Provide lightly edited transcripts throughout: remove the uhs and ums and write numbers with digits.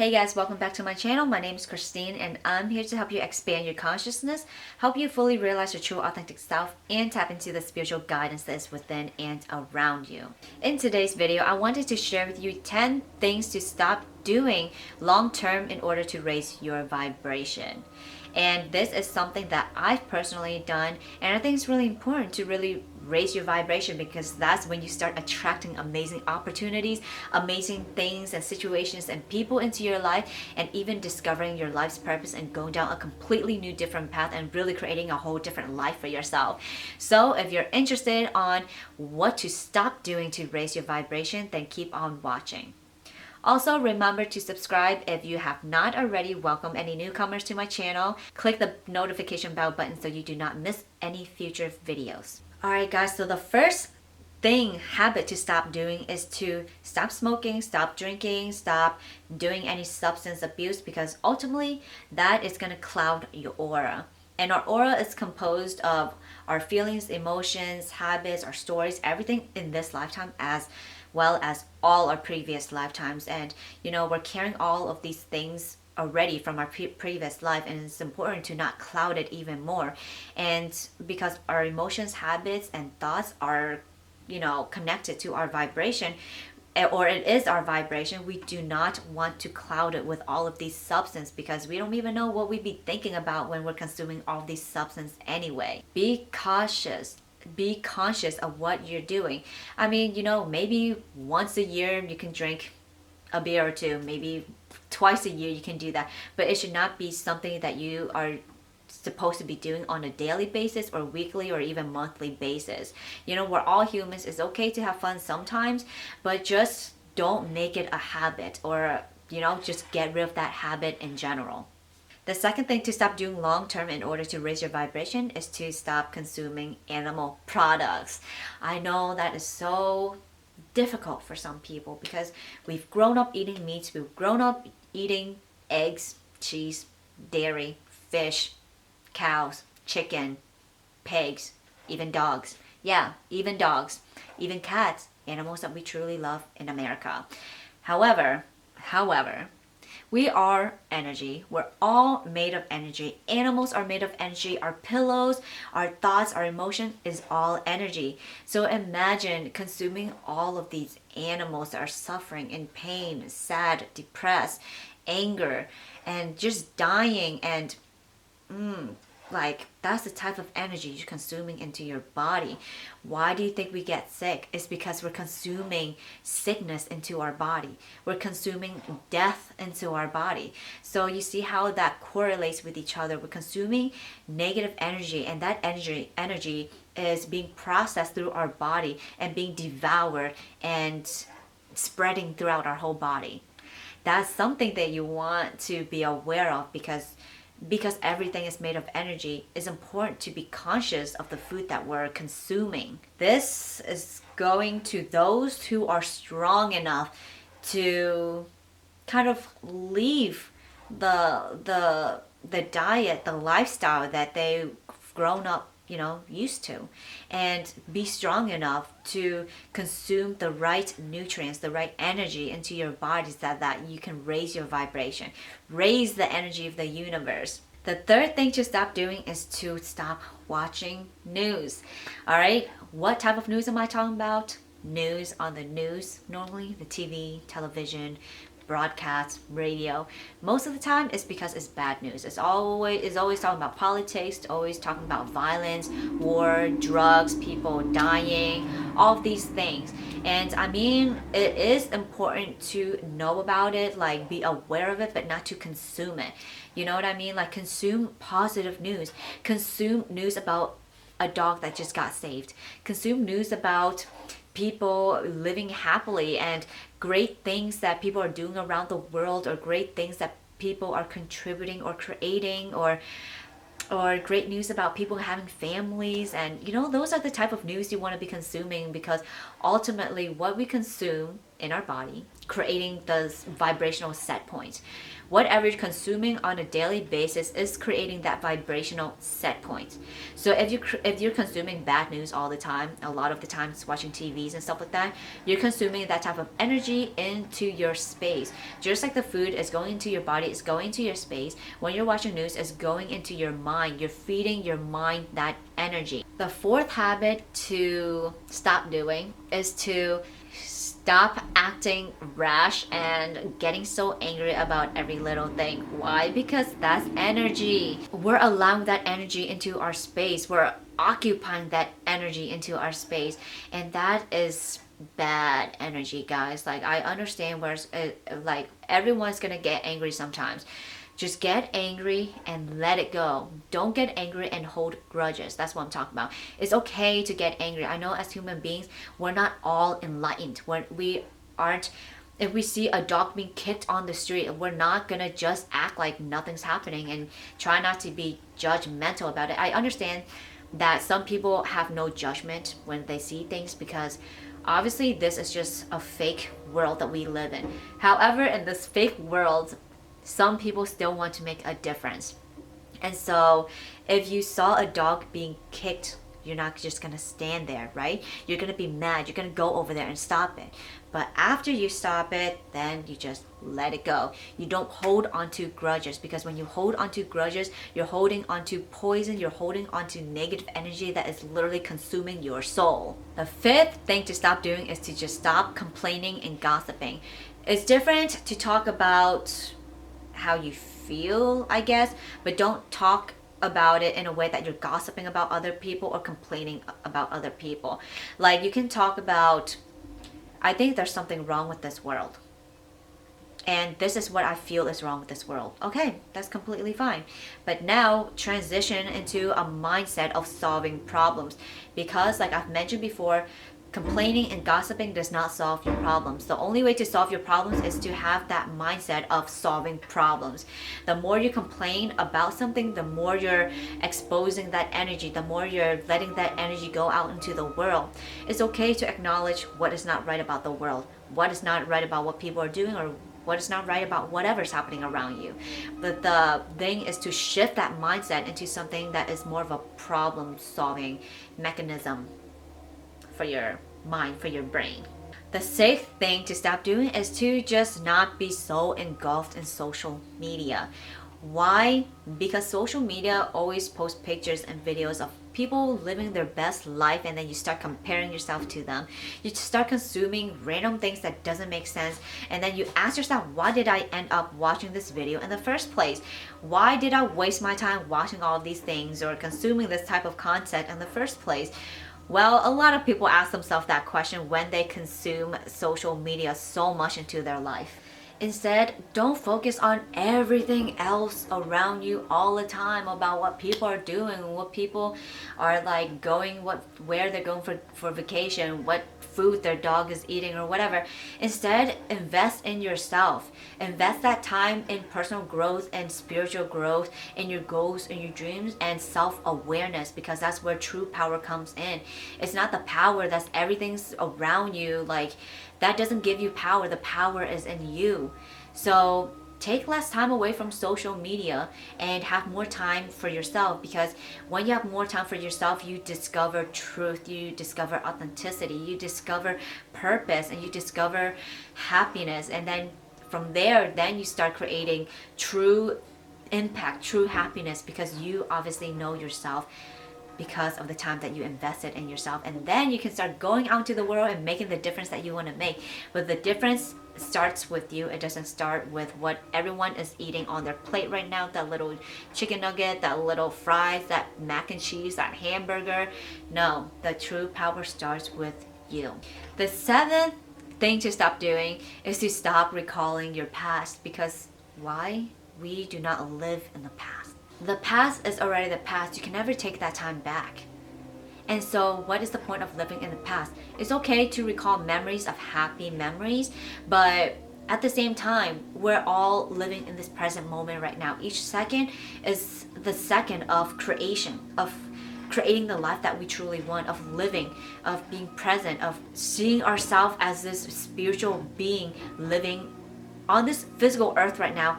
Hey guys, welcome back to my channel. My name is Christine and I'm here to help you expand your consciousness, help you fully realize your true authentic self, and tap into the spiritual guidance that is within and around you. In today's video, I wanted to share with you 10 things to stop doing long term in order to raise your vibration. And this is something that I've personally done, and I think it's really important to really raise your vibration, because that's when you start attracting amazing opportunities, amazing things and situations and people into your life, and even discovering your life's purpose and going down a completely new different path and really creating a whole different life for yourself. So if you're interested on what to stop doing to raise your vibration, then keep on watching. Also, remember to subscribe if you have not already. Welcome any newcomers to my channel. Click the notification bell button so you do not miss any future videos. Alright guys, so the first habit to stop doing is to stop smoking, stop drinking, stop doing any substance abuse, because ultimately that is going to cloud your aura. And our aura is composed of our feelings, emotions, habits, our stories, everything in this lifetime, as well as all our previous lifetimes. And we're carrying all of these things already from our previous life, and it's important to not cloud it even more. And because our emotions, habits, and thoughts are connected to our vibration, or it is our vibration, we do not want to cloud it with all of these substances, because we don't even know what we'd be thinking about when we're consuming all these substances anyway. Be cautious. Be conscious of what you're doing. I mean, maybe once a year you can drink a beer or two, maybe twice a year you can do that, but it should not be something that you are supposed to be doing on a daily basis or weekly or even monthly basis. We're all humans. It's okay to have fun sometimes, but just don't make it a habit, or just get rid of that habit in general. The second thing to stop doing long term in order to raise your vibration is to stop consuming animal products. I know that is so difficult for some people, because we've grown up eating meats, we've grown up eating eggs, cheese, dairy, fish, cows, chicken, pigs, even dogs. Yeah, even dogs, even cats, animals that we truly love in America. However, we are energy. We're all made of energy. Animals are made of energy. Our pillows, our thoughts, our emotion is all energy. So imagine consuming all of these animals that are suffering, in pain, sad, depressed, anger, and just dying, and that's the type of energy you're consuming into your body. Why do you think we get sick? It's because we're consuming sickness into our body. We're consuming death into our body. So you see how that correlates with each other. We're consuming negative energy, and that energy is being processed through our body and being devoured and spreading throughout our whole body. That's something that you want to be aware of, because everything is made of energy. It's important to be conscious of the food that we're consuming. This is going to those who are strong enough to kind of leave the diet, the lifestyle that they've grown up used to, and be strong enough to consume the right nutrients, the right energy into your bodies, that you can raise your vibration, raise the energy of the universe. The third thing to stop doing is to stop watching news. All right, what type of news am I talking about? News on the news, normally the TV, television, broadcast, radio. Most of the time it's because it's bad news. It's always talking about politics, always talking about violence, war, drugs, people dying, all of these things. And I mean, it is important to know about it, like be aware of it, but not to consume it. You know what I mean? Like, consume positive news. Consume news about a dog that just got saved. Consume news about people living happily and great things that people are doing around the world, or great things that people are contributing or creating, or great news about people having families. And those are the type of news you want to be consuming, because ultimately what we consume in our body creating those vibrational set points. Whatever you're consuming on a daily basis is creating that vibrational set point. So if you're consuming bad news all the time, a lot of the times watching TVs and stuff like that, you're consuming that type of energy into your space. Just like the food is going into your body, it's going to your space. When you're watching news, it's going into your mind. You're feeding your mind that energy. The fourth habit to stop doing is to stop acting rash and getting so angry about every little thing. Why? Because that's energy. We're allowing that energy into our space. We're occupying that energy into our space. And that is bad energy, guys. Like, I understand where like everyone's gonna get angry sometimes. Just get angry and let it go. Don't get angry and hold grudges. That's what I'm talking about. It's okay to get angry. I know as human beings, we're not all enlightened. We aren't. If we see a dog being kicked on the street, we're not gonna just act like nothing's happening and try not to be judgmental about it. I understand that some people have no judgment when they see things because obviously this is just a fake world that we live in. However, in this fake world, some people still want to make a difference. And so if you saw a dog being kicked, you're not just gonna stand there, right? You're gonna be mad. You're gonna go over there and stop it. But after you stop it, then you just let it go. You don't hold onto grudges, because when you hold onto grudges, you're holding onto poison. You're holding onto negative energy that is literally consuming your soul. The fifth thing to stop doing is to just stop complaining and gossiping. It's different to talk about how you feel, I guess, but don't talk about it in a way that you're gossiping about other people or complaining about other people. Like, you can talk about, I think there's something wrong with this world, and this is what I feel is wrong with this world. Okay, that's completely fine. But now transition into a mindset of solving problems, because like I've mentioned before, complaining and gossiping does not solve your problems. The only way to solve your problems is to have that mindset of solving problems. The more you complain about something, the more you're exposing that energy, the more you're letting that energy go out into the world. It's okay to acknowledge what is not right about the world, what is not right about what people are doing, or what is not right about whatever's happening around you. But the thing is to shift that mindset into something that is more of a problem solving mechanism for your mind, for your brain. The sixth thing to stop doing is to just not be so engulfed in social media. Why? Because social media always posts pictures and videos of people living their best life, and then you start comparing yourself to them. You start consuming random things that doesn't make sense, and then you ask yourself, why did I end up watching this video in the first place? Why did I waste my time watching all of these things or consuming this type of content in the first place? Well, a lot of people ask themselves that question when they consume social media so much into their life. Instead, don't focus on everything else around you all the time about what people are doing, what people are like going, where they're going for vacation, what food their dog is eating or whatever. Instead, invest in yourself. Invest that time in personal growth and spiritual growth, in your goals and your dreams and self-awareness, because that's where true power comes in. It's not the power that's everything's around you, like that doesn't give you power. The power is in you. So take less time away from social media and have more time for yourself, because when you have more time for yourself, you discover truth, you discover authenticity, you discover purpose, and you discover happiness. And then from there, then you start creating true impact, true happiness, because you obviously know yourself because of the time that you invested in yourself. And then you can start going out into the world and making the difference that you want to make. But the difference starts with you. It doesn't start with what everyone is eating on their plate right now, that little chicken nugget, that little fries, that mac and cheese, that hamburger. No, the true power starts with you. The seventh thing to stop doing is to stop recalling your past, because why? We do not live in the past. The past is already the past. You can never take that time back. And so what is the point of living in the past? It's okay to recall memories of happy memories, but at the same time, we're all living in this present moment right now. Each second is the second of creation, of creating the life that we truly want, of living, of being present, of seeing ourselves as this spiritual being living on this physical earth right now.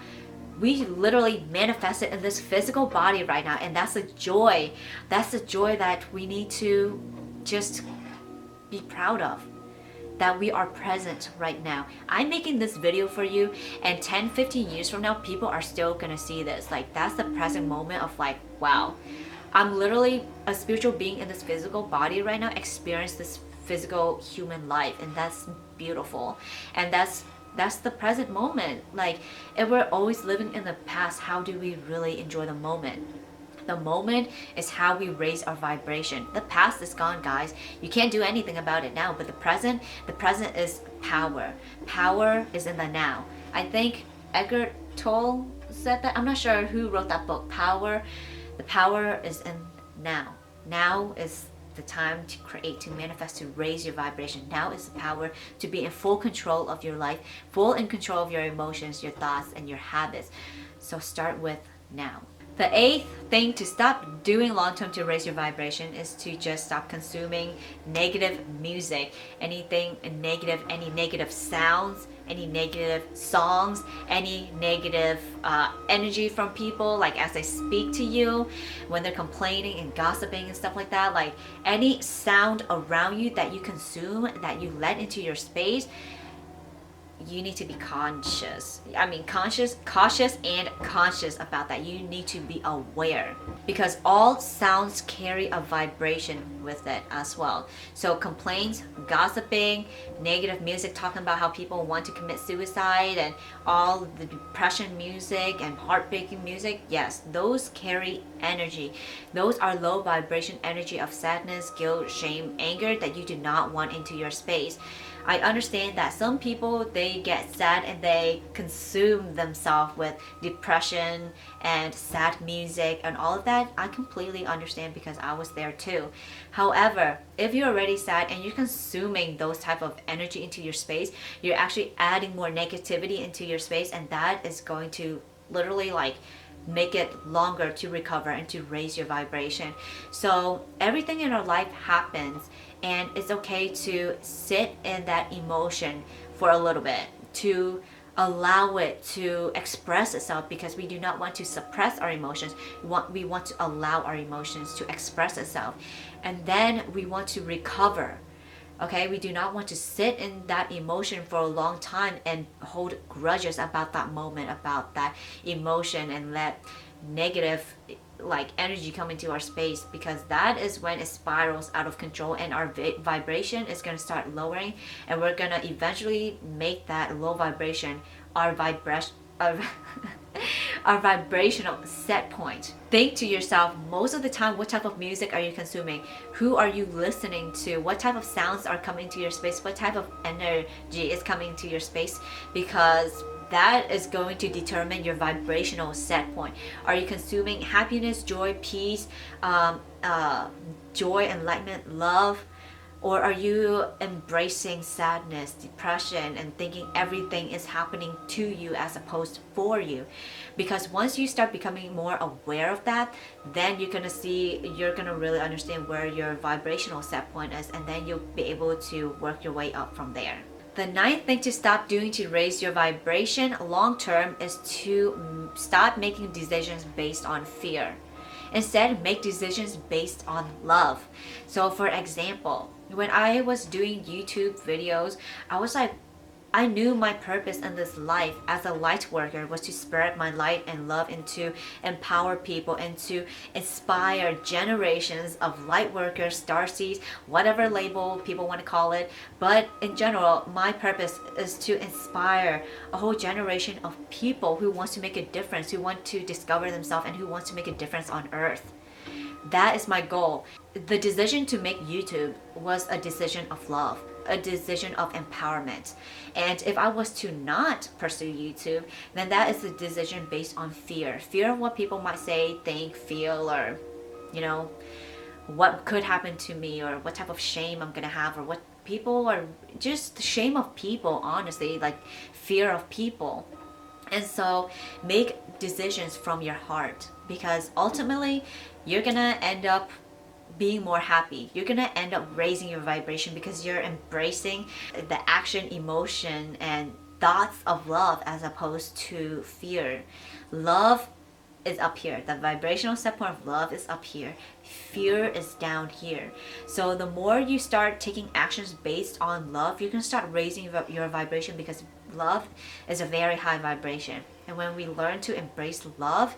We literally manifest it in this physical body right now, and that's the joy. That's the joy that we need to just be proud of, that we are present right now. I'm making this video for you, and 10-15 years from now, people are still gonna see this. Like, that's the present moment of like, wow, I'm literally a spiritual being in this physical body right now, experience this physical human life, and that's beautiful. And that's the present moment. Like, if we're always living in the past, how do we really enjoy the moment? The moment is how we raise our vibration. The past is gone, guys. You can't do anything about it now, but the present is power. Power is in the now. I think Eckhart Tolle said that. I'm not sure who wrote that book, Power. The power is in now. Now is the time to create, to manifest, to raise your vibration. Now is the power to be in full control of your life, full in control of your emotions, your thoughts, and your habits. So start with now. The 8th thing to stop doing long-term to raise your vibration is to just stop consuming negative music. Anything negative, any negative sounds, any negative songs, any negative energy from people, like as they speak to you, when they're complaining and gossiping and stuff like that. Like, any sound around you that you consume, that you let into your space, you need to be cautious and conscious about that. You need to be aware, because all sounds carry a vibration with it as well. So complaints, gossiping, negative music talking about how people want to commit suicide, and all the depression music and heartbreaking music, yes, those carry energy. Those are low vibration energy of sadness, guilt, shame, anger that you do not want into your space. I understand that some people, they get sad and they consume themselves with depression and sad music and all of that. I completely understand, because I was there too. However, if you're already sad and you're consuming those type of energy into your space, you're actually adding more negativity into your space, and that is going to literally like make it longer to recover and to raise your vibration. So everything in our life happens, and it's okay to sit in that emotion for a little bit, to allow it to express itself, because we do not want to suppress our emotions. We want to allow our emotions to express itself, and then we want to recover. Okay, we do not want to sit in that emotion for a long time and hold grudges about that moment, about that emotion, and let negative like energy come into our space, because that is when it spirals out of control, and our vibration is going to start lowering, and we're going to eventually make that low vibration our vibration our vibrational set point. Think to yourself, most of the time, what type of music are you consuming? Who are you listening to? What type of sounds are coming to your space? What type of energy is coming to your space? Because that is going to determine your vibrational set point. Are you consuming happiness, joy, peace, joy, enlightenment, love? Or are you embracing sadness, depression, and thinking everything is happening to you as opposed to for you? Because once you start becoming more aware of that, then you're gonna really understand where your vibrational set point is, and then you'll be able to work your way up from there. The 9th thing to stop doing to raise your vibration long term is to stop making decisions based on fear. Instead, make decisions based on love. So for example, when I was doing YouTube videos, I knew my purpose in this life as a light worker was to spread my light and love, and to empower people, and to inspire generations of light workers, starseeds, whatever label people want to call it. But in general, my purpose is to inspire a whole generation of people who wants to make a difference, who want to discover themselves, and who wants to make a difference on earth. That is my goal. The decision to make YouTube was a decision of love, a decision of empowerment. And if I was to not pursue YouTube, then that is a decision based on fear. Fear of what people might say, think, feel, or, what could happen to me, or what type of shame I'm gonna have, or what people, or just the shame of people, honestly, like fear of people. And so make decisions from your heart, because ultimately you're gonna end up being more happy. You're gonna end up raising your vibration because you're embracing the action, emotion, and thoughts of love as opposed to fear. Love is up here. The vibrational set point of love is up here. Fear is down here. So the more you start taking actions based on love, you're going to start raising your vibration because love is a very high vibration. And when we learn to embrace love,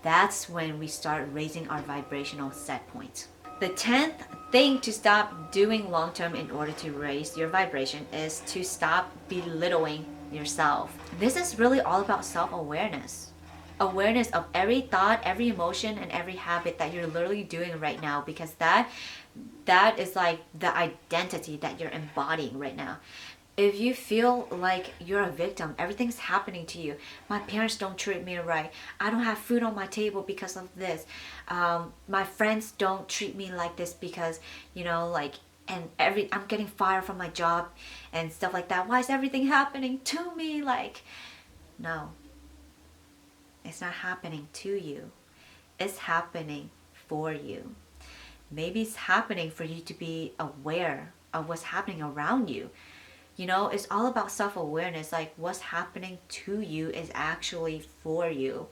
that's when we start raising our vibrational set point. The 10th thing to stop doing long term in order to raise your vibration is to stop belittling yourself. This is really all about self-awareness. Awareness of every thought, every emotion, and every habit that you're literally doing right now, because that is like the identity that you're embodying right now. If you feel like you're a victim, everything's happening to you. My parents don't treat me right. I don't have food on my table because of this. My friends don't treat me like this because, and I'm getting fired from my job and stuff like that. Why is everything happening to me? No. It's not happening to you. It's happening for you. Maybe it's happening for you to be aware of what's happening around you. It's all about self-awareness. Like, what's happening to you is actually for you.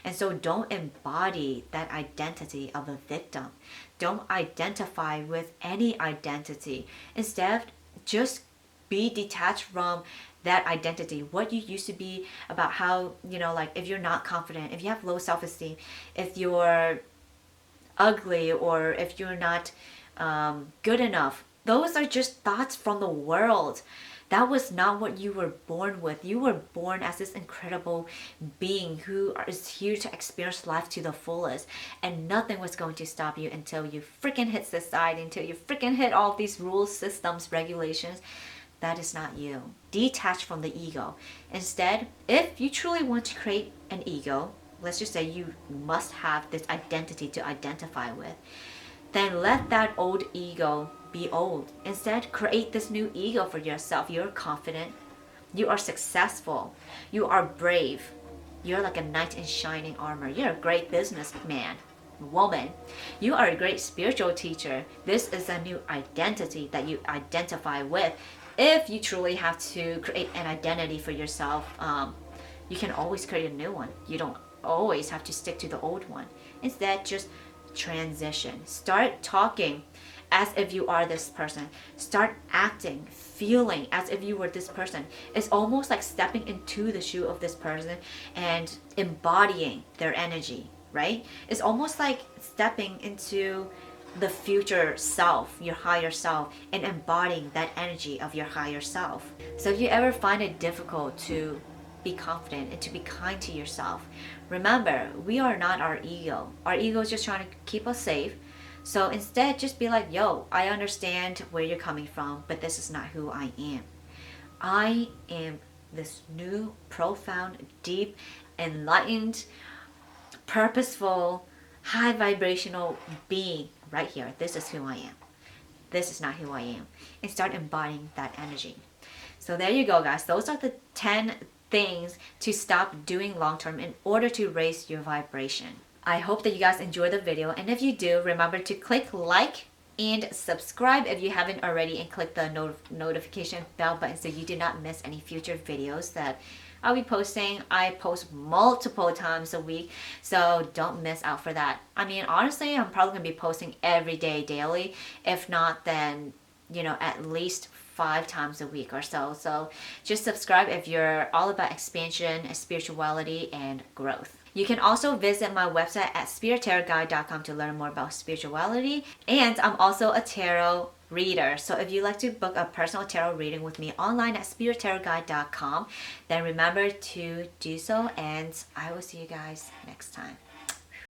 And so don't embody that identity of a victim. Don't identify with any identity. Instead, just be detached from that identity, what you used to be, about how, if you're not confident, if you have low self-esteem, if you're ugly, or if you're not good enough. Those are just thoughts from the world. That was not what you were born with. You were born as this incredible being who is here to experience life to the fullest. And nothing was going to stop you until you freaking hit society, until you freaking hit all these rules, systems, regulations. That is not you. Detach from the ego. Instead, if you truly want to create an ego, let's just say you must have this identity to identify with, then let that old ego be old. Instead, create this new ego for yourself. You're confident. You are successful. You are brave. You're like a knight in shining armor. You're a great businessman, woman. You are a great spiritual teacher. This is a new identity that you identify with. If you truly have to create an identity for yourself, you can always create a new one. You don't always have to stick to the old one. Instead, just transition. Start talking as if you are this person. Start acting, feeling as if you were this person. It's almost like stepping into the shoe of this person and embodying their energy, right? It's almost like stepping into the future self, your higher self, and embodying that energy of your higher self. So if you ever find it difficult to be confident and to be kind to yourself, remember, we are not our ego. Our ego is just trying to keep us safe. So instead, just be like, yo, I understand where you're coming from, but this is not who I am. I am this new, profound, deep, enlightened, purposeful, high vibrational being right here. This is who I am. This is not who I am. And start embodying that energy. So there you go, guys. Those are the 10 things to stop doing long term in order to raise your vibration. I hope that you guys enjoyed the video, and if you do, remember to click like and subscribe if you haven't already, and click the notification bell button so you do not miss any future videos that I'll be posting. I post multiple times a week, so don't miss out for that. I mean, honestly, I'm probably gonna be posting every day, daily. If not, then at least 5 times a week or so. So just subscribe if you're all about expansion, spirituality, and growth. You can also visit my website at spirittarotguide.com to learn more about spirituality. And I'm also a tarot reader. So if you'd like to book a personal tarot reading with me online at spirittarotguide.com, then remember to do so, and I will see you guys next time.